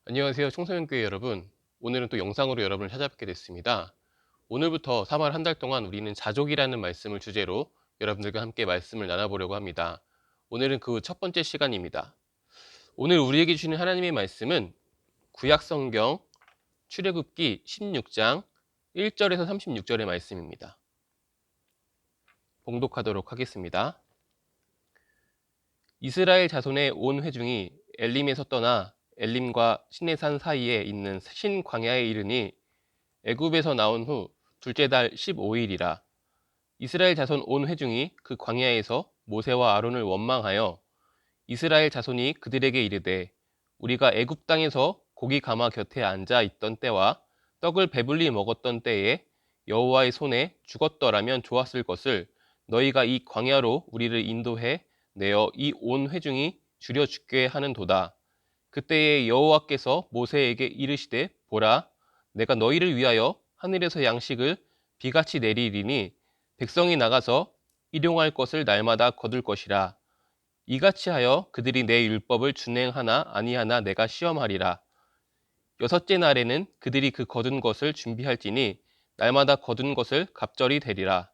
안녕하세요, 청소년교회 여러분. 오늘은 또 영상으로 여러분을 찾아뵙게 됐습니다. 오늘부터 3월 한 달 동안 우리는 자족이라는 말씀을 주제로 여러분들과 함께 말씀을 나눠보려고 합니다. 오늘은 그 첫 번째 시간입니다. 오늘 우리에게 주시는 하나님의 말씀은 구약성경 출애굽기 16장 1절에서 36절의 말씀입니다. 봉독하도록 하겠습니다. 이스라엘 자손의 온 회중이 엘림에서 떠나 엘림과 시내산 사이에 있는 신광야에 이르니 애굽에서 나온 후 둘째 달 15일이라. 이스라엘 자손 온 회중이 그 광야에서 모세와 아론을 원망하여 이스라엘 자손이 그들에게 이르되 우리가 애굽 땅에서 고기 가마 곁에 앉아 있던 때와 떡을 배불리 먹었던 때에 여호와의 손에 죽었더라면 좋았을 것을 너희가 이 광야로 우리를 인도해 내어 이 온 회중이 죽여 죽게 하는도다. 그때에 여호와께서 모세에게 이르시되 보라, 내가 너희를 위하여 하늘에서 양식을 비같이 내리리니 백성이 나가서 일용할 것을 날마다 거둘 것이라. 이같이 하여 그들이 내 율법을 준행하나 아니하나 내가 시험하리라. 여섯째 날에는 그들이 그 거둔 것을 준비할지니 날마다 거둔 것을 갑절이 되리라.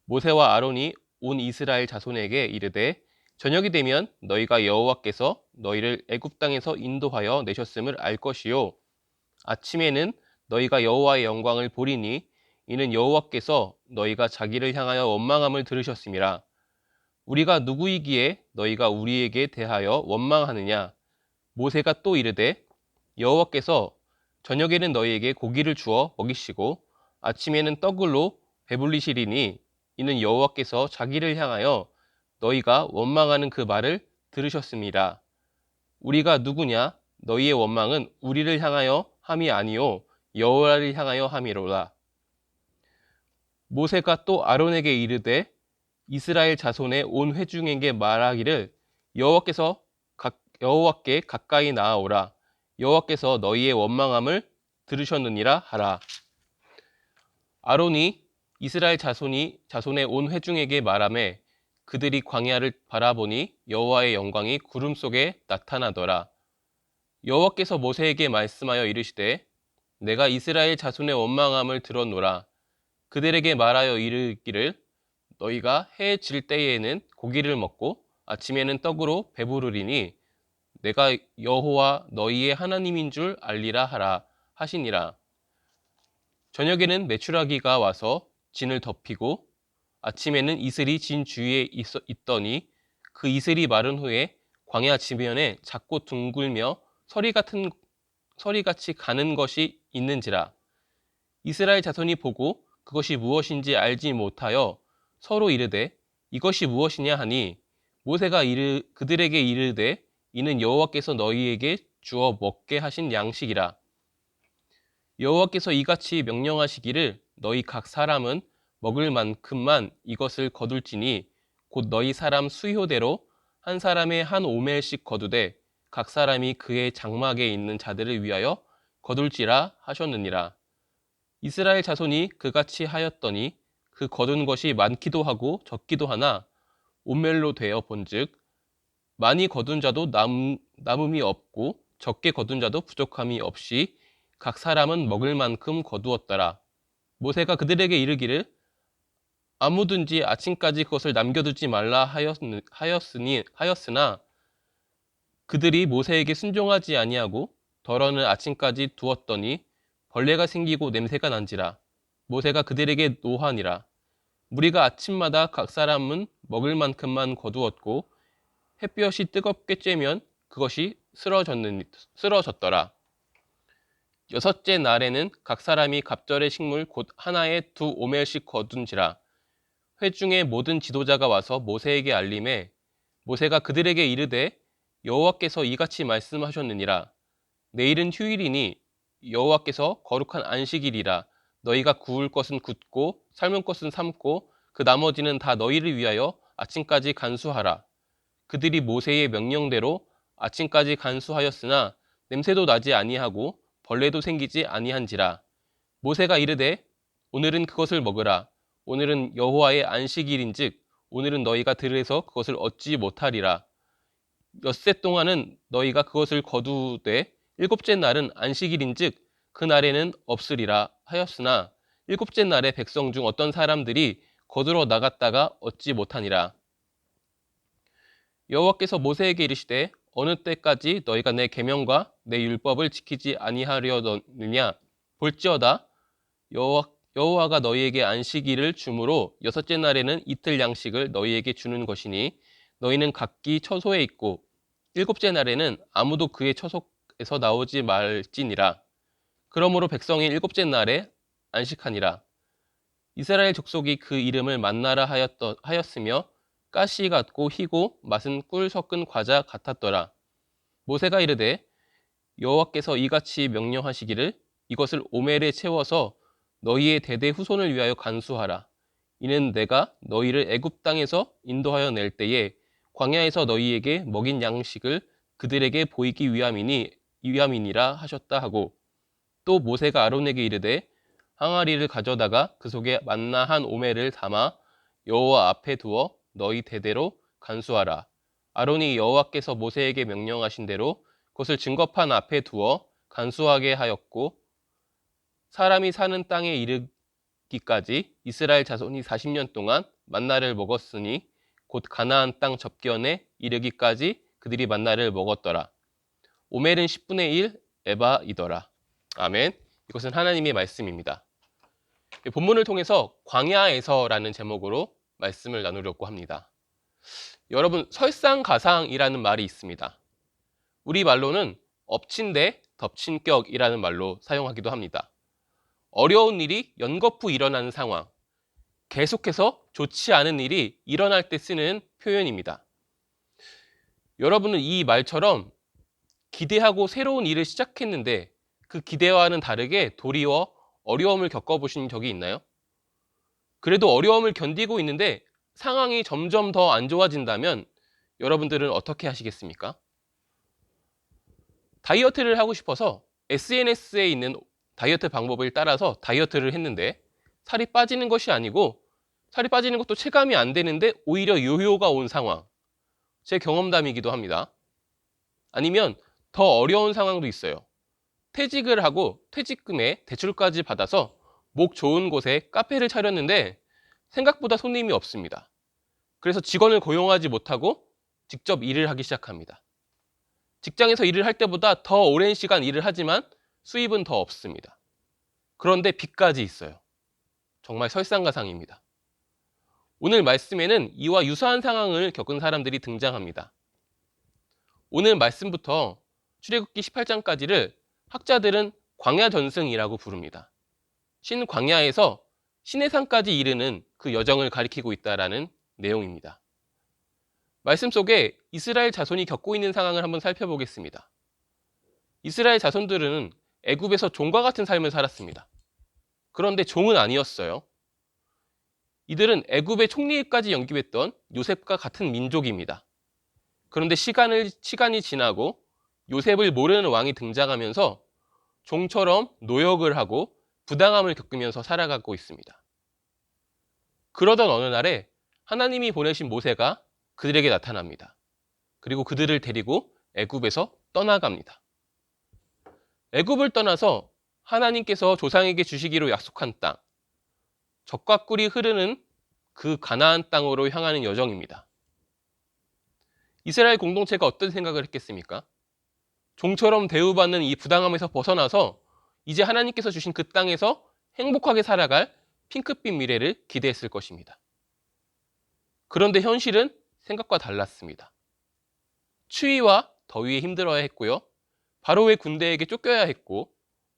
모세와 아론이 온 이스라엘 자손에게 이르되 저녁이 되면 너희가 여호와께서 너희를 애굽 땅에서 인도하여 내셨음을 알 것이요 아침에는 너희가 여호와의 영광을 보리니 이는 여호와께서 너희가 자기를 향하여 원망함을 들으셨음이라. 우리가 누구이기에 너희가 우리에게 대하여 원망하느냐. 모세가 또 이르되 여호와께서 저녁에는 너희에게 고기를 주어 먹이시고 아침에는 떡을로 배불리시리니 이는 여호와께서 자기를 향하여 너희가 원망하는 그 말을 들으셨습니다. 우리가 누구냐? 너희의 원망은 우리를 향하여 함이 아니요 여호와를 향하여 함이로라. 모세가 또 아론에게 이르되 이스라엘 자손의 온 회중에게 말하기를 여호와께 가까이 나아오라. 여호와께서 너희의 원망함을 들으셨느니라 하라. 아론이 이스라엘 자손의 온 회중에게 말하매 그들이 광야를 바라보니 여호와의 영광이 구름 속에 나타나더라. 여호와께서 모세에게 말씀하여 이르시되 내가 이스라엘 자손의 원망함을 들었노라. 그들에게 말하여 이르기를 너희가 해 질 때에는 고기를 먹고 아침에는 떡으로 배부르리니 내가 여호와 너희의 하나님인 줄 알리라 하라 하시니라. 저녁에는 메추라기가 와서 진을 덮이고 아침에는 이슬이 진 주위에 있더니 그 이슬이 마른 후에 광야 지면에 작고 둥글며 서리같이 가는 것이 있는지라. 이스라엘 자손이 보고 그것이 무엇인지 알지 못하여 서로 이르되 이것이 무엇이냐 하니 모세가 그들에게 이르되 이는 여호와께서 너희에게 주어 먹게 하신 양식이라. 여호와께서 이같이 명령하시기를 너희 각 사람은 먹을 만큼만 이것을 거둘지니 곧 너희 사람 수효대로 한 사람의 한 오멜씩 거두되 각 사람이 그의 장막에 있는 자들을 위하여 거둘지라 하셨느니라. 이스라엘 자손이 그같이 하였더니 그 거둔 것이 많기도 하고 적기도 하나 오멜로 되어 본즉 많이 거둔 자도 남음이 없고 적게 거둔 자도 부족함이 없이 각 사람은 먹을 만큼 거두었더라. 모세가 그들에게 이르기를 아무든지 아침까지 그것을 남겨두지 말라 하였으나 그들이 모세에게 순종하지 아니하고 덜어는 아침까지 두었더니 벌레가 생기고 냄새가 난지라. 모세가 그들에게 노하니라. 무리가 아침마다 각 사람은 먹을 만큼만 거두었고 햇볕이 뜨겁게 쬐면 그것이 쓰러졌더라. 여섯째 날에는 각 사람이 갑절의 식물 곧 하나에 2오멜씩 거둔지라. 회중의 모든 지도자가 와서 모세에게 알림해 모세가 그들에게 이르되 여호와께서 이같이 말씀하셨느니라. 내일은 휴일이니 여호와께서 거룩한 안식일이라. 너희가 구울 것은 굽고 삶은 것은 삶고 그 나머지는 다 너희를 위하여 아침까지 간수하라. 그들이 모세의 명령대로 아침까지 간수하였으나 냄새도 나지 아니하고 벌레도 생기지 아니한지라. 모세가 이르되 오늘은 그것을 먹으라. 오늘은 여호와의 안식일인즉 오늘은 너희가 들에서 그것을 얻지 못하리라. 엿새 동안은 너희가 그것을 거두되 일곱째 날은 안식일인즉 그날에는 없으리라 하였으나 일곱째 날에 백성 중 어떤 사람들이 거두러 나갔다가 얻지 못하니라. 여호와께서 모세에게 이르시되 어느 때까지 너희가 내 계명과 내 율법을 지키지 아니하려느냐. 볼지어다 여호와가 너희에게 안식일을 주므로 여섯째 날에는 이틀 양식을 너희에게 주는 것이니 너희는 각기 처소에 있고 일곱째 날에는 아무도 그의 처소에서 나오지 말지니라. 그러므로 백성이 일곱째 날에 안식하니라. 이스라엘 족속이 그 이름을 만나라 하였으며 가시 같고 희고 맛은 꿀 섞은 과자 같았더라. 모세가 이르되 여호와께서 이같이 명령하시기를 이것을 오멜에 채워서 너희의 대대 후손을 위하여 간수하라. 이는 내가 너희를 애굽 땅에서 인도하여 낼 때에 광야에서 너희에게 먹인 양식을 그들에게 보이기 위함이니라 하셨다 하고, 또 모세가 아론에게 이르되 항아리를 가져다가 그 속에 만나 한 오멜을 담아 여호와 앞에 두어 너희 대대로 간수하라. 아론이 여호와께서 모세에게 명령하신 대로 그것을 증거판 앞에 두어 간수하게 하였고, 사람이 사는 땅에 이르기까지 이스라엘 자손이 40년 동안 만나를 먹었으니 곧 가나안 땅 접견에 이르기까지 그들이 만나를 먹었더라. 오멜은 10분의 1 에바이더라. 아멘. 이것은 하나님의 말씀입니다. 본문을 통해서 광야에서라는 제목으로 말씀을 나누려고 합니다. 여러분, 설상가상이라는 말이 있습니다. 우리 말로는 엎친 데 덮친 격이라는 말로 사용하기도 합니다. 어려운 일이 연거푸 일어나는 상황, 계속해서 좋지 않은 일이 일어날 때 쓰는 표현입니다. 여러분은 이 말처럼 기대하고 새로운 일을 시작했는데 그 기대와는 다르게 도리어 어려움을 겪어보신 적이 있나요? 그래도 어려움을 견디고 있는데 상황이 점점 더 안 좋아진다면 여러분들은 어떻게 하시겠습니까? 다이어트를 하고 싶어서 SNS에 있는 다이어트 방법을 따라서 다이어트를 했는데 살이 빠지는 것이 아니고 살이 빠지는 것도 체감이 안 되는데 오히려 요요가 온 상황. 제 경험담이기도 합니다. 아니면 더 어려운 상황도 있어요. 퇴직을 하고 퇴직금에 대출까지 받아서 목 좋은 곳에 카페를 차렸는데 생각보다 손님이 없습니다. 그래서 직원을 고용하지 못하고 직접 일을 하기 시작합니다. 직장에서 일을 할 때보다 더 오랜 시간 일을 하지만 수입은 더 없습니다. 그런데 빚까지 있어요. 정말 설상가상입니다. 오늘 말씀에는 이와 유사한 상황을 겪은 사람들이 등장합니다. 오늘 말씀부터 출애굽기 18장까지를 학자들은 광야전승이라고 부릅니다. 신광야에서 시내산까지 이르는 그 여정을 가리키고 있다는 내용입니다. 말씀 속에 이스라엘 자손이 겪고 있는 상황을 한번 살펴보겠습니다. 이스라엘 자손들은 애굽에서 종과 같은 삶을 살았습니다. 그런데 종은 아니었어요. 이들은 애굽의 총리까지 영입했던 요셉과 같은 민족입니다. 그런데 시간이 지나고 요셉을 모르는 왕이 등장하면서 종처럼 노역을 하고 부당함을 겪으면서 살아가고 있습니다. 그러던 어느 날에 하나님이 보내신 모세가 그들에게 나타납니다. 그리고 그들을 데리고 애굽에서 떠나갑니다. 애굽을 떠나서 하나님께서 조상에게 주시기로 약속한 땅, 젖과 꿀이 흐르는 그 가나안 땅으로 향하는 여정입니다. 이스라엘 공동체가 어떤 생각을 했겠습니까? 종처럼 대우받는 이 부당함에서 벗어나서 이제 하나님께서 주신 그 땅에서 행복하게 살아갈 핑크빛 미래를 기대했을 것입니다. 그런데 현실은 생각과 달랐습니다. 추위와 더위에 힘들어야 했고요. 바로의 군대에게 쫓겨야 했고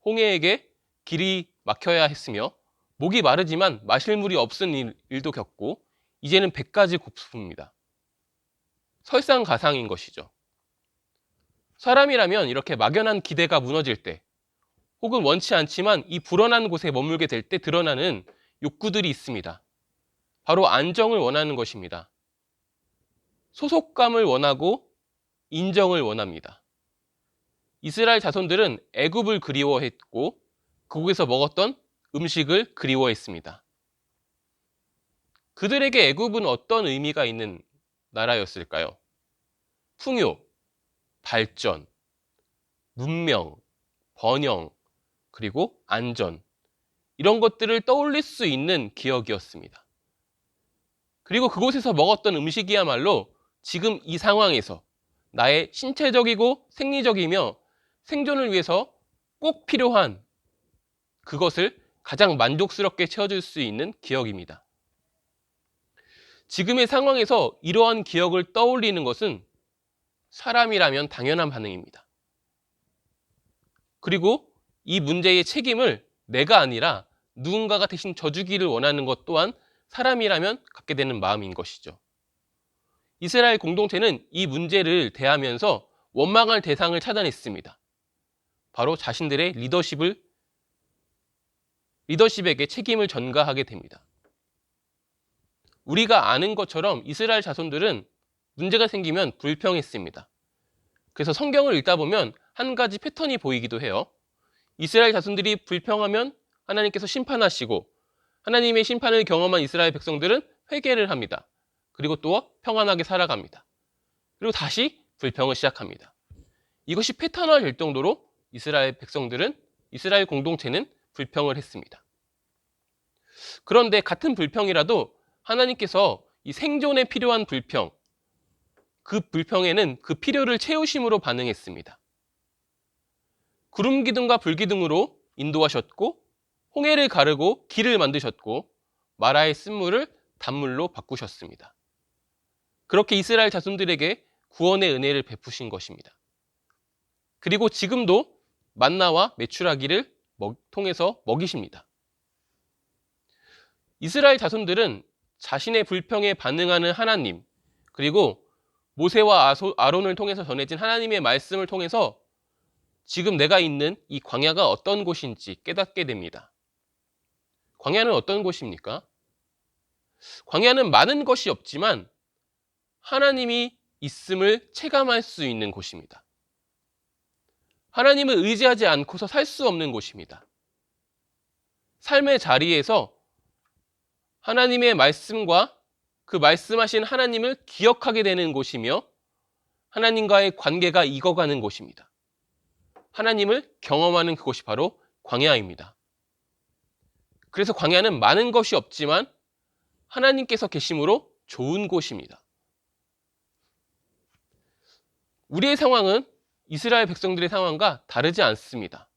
홍해에게 길이 막혀야 했으며 목이 마르지만 마실 물이 없은 일도 겪고 이제는 100가지 고프입니다. 설상가상인 것이죠. 사람이라면 이렇게 막연한 기대가 무너질 때 혹은 원치 않지만 이 불안한 곳에 머물게 될 때 드러나는 욕구들이 있습니다. 바로 안정을 원하는 것입니다. 소속감을 원하고 인정을 원합니다. 이스라엘 자손들은 애굽을 그리워했고 그곳에서 먹었던 음식을 그리워했습니다. 그들에게 애굽은 어떤 의미가 있는 나라였을까요? 풍요, 발전, 문명, 번영, 그리고 안전, 이런 것들을 떠올릴 수 있는 기억이었습니다. 그리고 그곳에서 먹었던 음식이야말로 지금 이 상황에서 나의 신체적이고 생리적이며 생존을 위해서 꼭 필요한 그것을 가장 만족스럽게 채워줄 수 있는 기억입니다. 지금의 상황에서 이러한 기억을 떠올리는 것은 사람이라면 당연한 반응입니다. 그리고 이 문제의 책임을 내가 아니라 누군가가 대신 져주기를 원하는 것 또한 사람이라면 갖게 되는 마음인 것이죠. 이스라엘 공동체는 이 문제를 대하면서 원망할 대상을 찾아냈습니다. 바로 자신들의 리더십에게 책임을 전가하게 됩니다. 우리가 아는 것처럼 이스라엘 자손들은 문제가 생기면 불평했습니다. 그래서 성경을 읽다 보면 한 가지 패턴이 보이기도 해요. 이스라엘 자손들이 불평하면 하나님께서 심판하시고 하나님의 심판을 경험한 이스라엘 백성들은 회개를 합니다. 그리고 또 평안하게 살아갑니다. 그리고 다시 불평을 시작합니다. 이것이 패턴화 될 정도로 이스라엘 공동체는 불평을 했습니다. 그런데 같은 불평이라도 하나님께서 이 생존에 필요한 불평, 그 불평에는 그 필요를 채우심으로 반응했습니다. 구름 기둥과 불 기둥으로 인도하셨고 홍해를 가르고 길을 만드셨고 마라의 쓴물을 단물로 바꾸셨습니다. 그렇게 이스라엘 자손들에게 구원의 은혜를 베푸신 것입니다. 그리고 지금도 만나와 메추라기를 통해서 먹이십니다. 이스라엘 자손들은 자신의 불평에 반응하는 하나님, 그리고 모세와 아론을 통해서 전해진 하나님의 말씀을 통해서 지금 내가 있는 이 광야가 어떤 곳인지 깨닫게 됩니다. 광야는 어떤 곳입니까? 광야는 많은 것이 없지만 하나님이 있음을 체감할 수 있는 곳입니다. 하나님을 의지하지 않고서 살 수 없는 곳입니다. 삶의 자리에서 하나님의 말씀과 그 말씀하신 하나님을 기억하게 되는 곳이며 하나님과의 관계가 익어가는 곳입니다. 하나님을 경험하는 그곳이 바로 광야입니다. 그래서 광야는 많은 것이 없지만 하나님께서 계심으로 좋은 곳입니다. 우리의 상황은 이스라엘 백성들의 상황과 다르지 않습니다.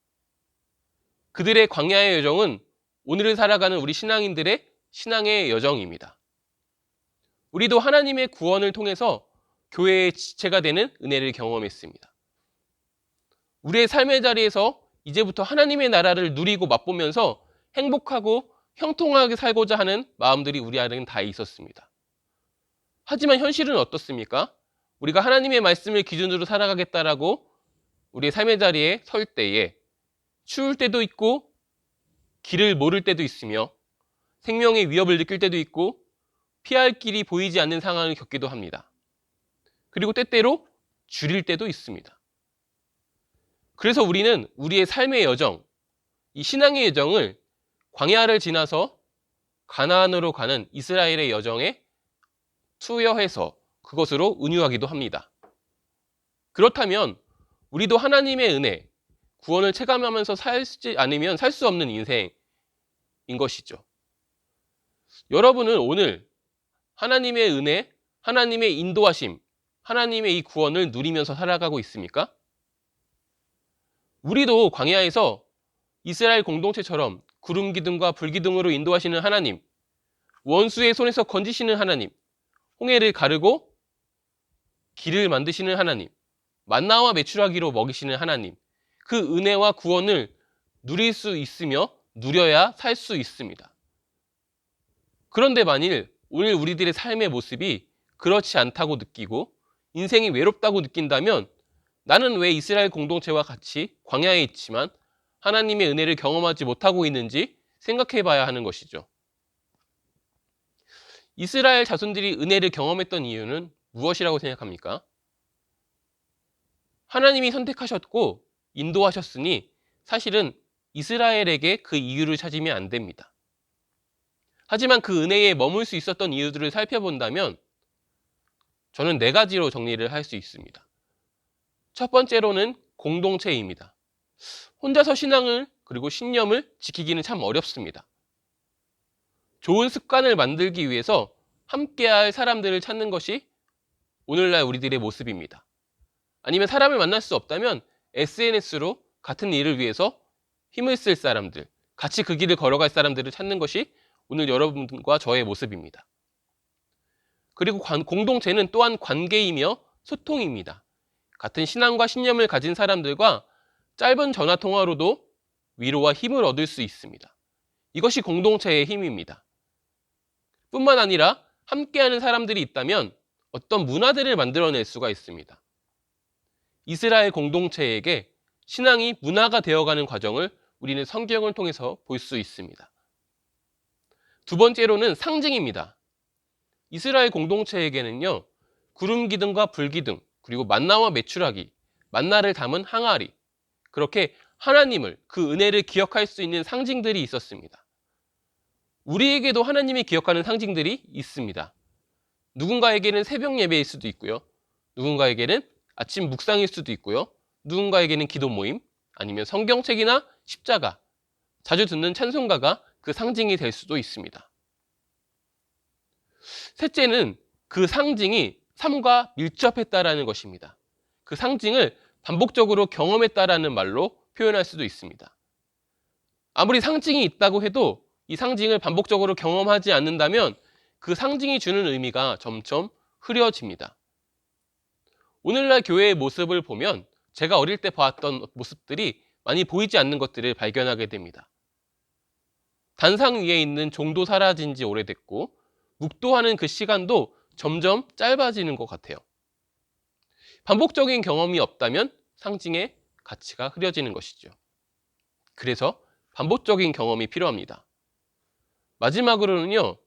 그들의 광야의 여정은 오늘을 살아가는 우리 신앙인들의 신앙의 여정입니다. 우리도 하나님의 구원을 통해서 교회의 지체가 되는 은혜를 경험했습니다. 우리의 삶의 자리에서 이제부터 하나님의 나라를 누리고 맛보면서 행복하고 형통하게 살고자 하는 마음들이 우리 안에는 다 있었습니다. 하지만 현실은 어떻습니까? 우리가 하나님의 말씀을 기준으로 살아가겠다라고 우리의 삶의 자리에 설 때에 추울 때도 있고 길을 모를 때도 있으며 생명의 위협을 느낄 때도 있고 피할 길이 보이지 않는 상황을 겪기도 합니다. 그리고 때때로 줄일 때도 있습니다. 그래서 우리는 우리의 삶의 여정, 이 신앙의 여정을 광야를 지나서 가나안으로 가는 이스라엘의 여정에 투여해서 그것으로 은유하기도 합니다. 그렇다면 우리도 하나님의 은혜, 구원을 체감하면서 살지 않으면 살 수 없는 인생인 것이죠. 여러분은 오늘 하나님의 은혜, 하나님의 인도하심, 하나님의 이 구원을 누리면서 살아가고 있습니까? 우리도 광야에서 이스라엘 공동체처럼 구름 기둥과 불 기둥으로 인도하시는 하나님, 원수의 손에서 건지시는 하나님, 홍해를 가르고 길을 만드시는 하나님, 만나와 메추라기로 먹이시는 하나님, 그 은혜와 구원을 누릴 수 있으며 누려야 살 수 있습니다. 그런데 만일 오늘 우리들의 삶의 모습이 그렇지 않다고 느끼고 인생이 외롭다고 느낀다면 나는 왜 이스라엘 공동체와 같이 광야에 있지만 하나님의 은혜를 경험하지 못하고 있는지 생각해 봐야 하는 것이죠. 이스라엘 자손들이 은혜를 경험했던 이유는 무엇이라고 생각합니까? 하나님이 선택하셨고 인도하셨으니 사실은 이스라엘에게 그 이유를 찾으면 안 됩니다. 하지만 그 은혜에 머물 수 있었던 이유들을 살펴본다면 저는 4가지로 정리를 할 수 있습니다. 첫 번째로는 공동체입니다. 혼자서 신앙을 그리고 신념을 지키기는 참 어렵습니다. 좋은 습관을 만들기 위해서 함께할 사람들을 찾는 것이 오늘날 우리들의 모습입니다. 아니면 사람을 만날 수 없다면 SNS로 같은 일을 위해서 힘을 쓸 사람들, 같이 그 길을 걸어갈 사람들을 찾는 것이 오늘 여러분과 저의 모습입니다. 그리고 공동체는 또한 관계이며 소통입니다. 같은 신앙과 신념을 가진 사람들과 짧은 전화 통화로도 위로와 힘을 얻을 수 있습니다. 이것이 공동체의 힘입니다. 뿐만 아니라 함께하는 사람들이 있다면 어떤 문화들을 만들어낼 수가 있습니다. 이스라엘 공동체에게 신앙이 문화가 되어가는 과정을 우리는 성경을 통해서 볼 수 있습니다. 두 번째로는 상징입니다. 이스라엘 공동체에게는요, 구름 기둥과 불 기둥, 그리고 만나와 메추라기, 만나를 담은 항아리, 그렇게 하나님을, 그 은혜를 기억할 수 있는 상징들이 있었습니다. 우리에게도 하나님이 기억하는 상징들이 있습니다. 누군가에게는 새벽 예배일 수도 있고요. 누군가에게는 아침 묵상일 수도 있고요. 누군가에게는 기도 모임, 아니면 성경책이나 십자가, 자주 듣는 찬송가가 그 상징이 될 수도 있습니다. 셋째는 그 상징이 삶과 밀접했다라는 것입니다. 그 상징을 반복적으로 경험했다라는 말로 표현할 수도 있습니다. 아무리 상징이 있다고 해도 이 상징을 반복적으로 경험하지 않는다면 그 상징이 주는 의미가 점점 흐려집니다. 오늘날 교회의 모습을 보면 제가 어릴 때 봤던 모습들이 많이 보이지 않는 것들을 발견하게 됩니다. 단상 위에 있는 종도 사라진 지 오래됐고 묵도하는 그 시간도 점점 짧아지는 것 같아요. 반복적인 경험이 없다면 상징의 가치가 흐려지는 것이죠. 그래서 반복적인 경험이 필요합니다. 마지막으로는요,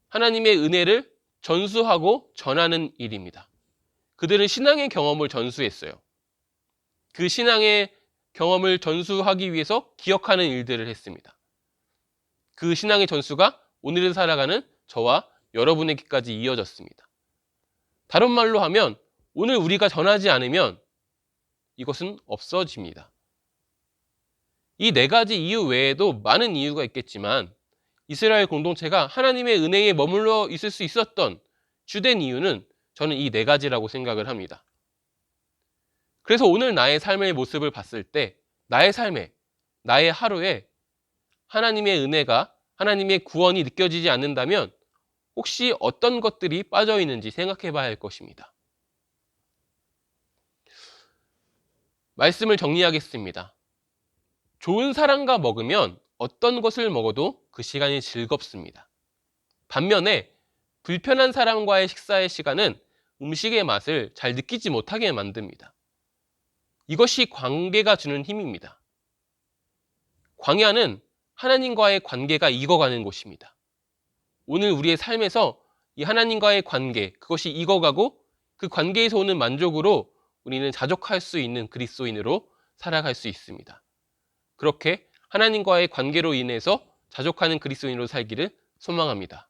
하나님의 은혜를 전수하고 전하는 일입니다. 그들은 신앙의 경험을 전수했어요. 그 신앙의 경험을 전수하기 위해서 기억하는 일들을 했습니다. 그 신앙의 전수가 오늘을 살아가는 저와 여러분에게까지 이어졌습니다. 다른 말로 하면 오늘 우리가 전하지 않으면 이것은 없어집니다. 이 네 가지 이유 외에도 많은 이유가 있겠지만 이스라엘 공동체가 하나님의 은혜에 머물러 있을 수 있었던 주된 이유는 저는 이 네 가지라고 생각을 합니다. 그래서 오늘 나의 삶의 모습을 봤을 때 나의 삶에, 나의 하루에 하나님의 은혜가, 하나님의 구원이 느껴지지 않는다면 혹시 어떤 것들이 빠져 있는지 생각해 봐야 할 것입니다. 말씀을 정리하겠습니다. 좋은 사람과 먹으면 어떤 것을 먹어도 그 시간이 즐겁습니다. 반면에 불편한 사람과의 식사의 시간은 음식의 맛을 잘 느끼지 못하게 만듭니다. 이것이 관계가 주는 힘입니다. 광야는 하나님과의 관계가 익어가는 곳입니다. 오늘 우리의 삶에서 이 하나님과의 관계, 그것이 익어가고 그 관계에서 오는 만족으로 우리는 자족할 수 있는 그리스도인으로 살아갈 수 있습니다. 그렇게 하나님과의 관계로 인해서 자족하는 그리스도인으로 살기를 소망합니다.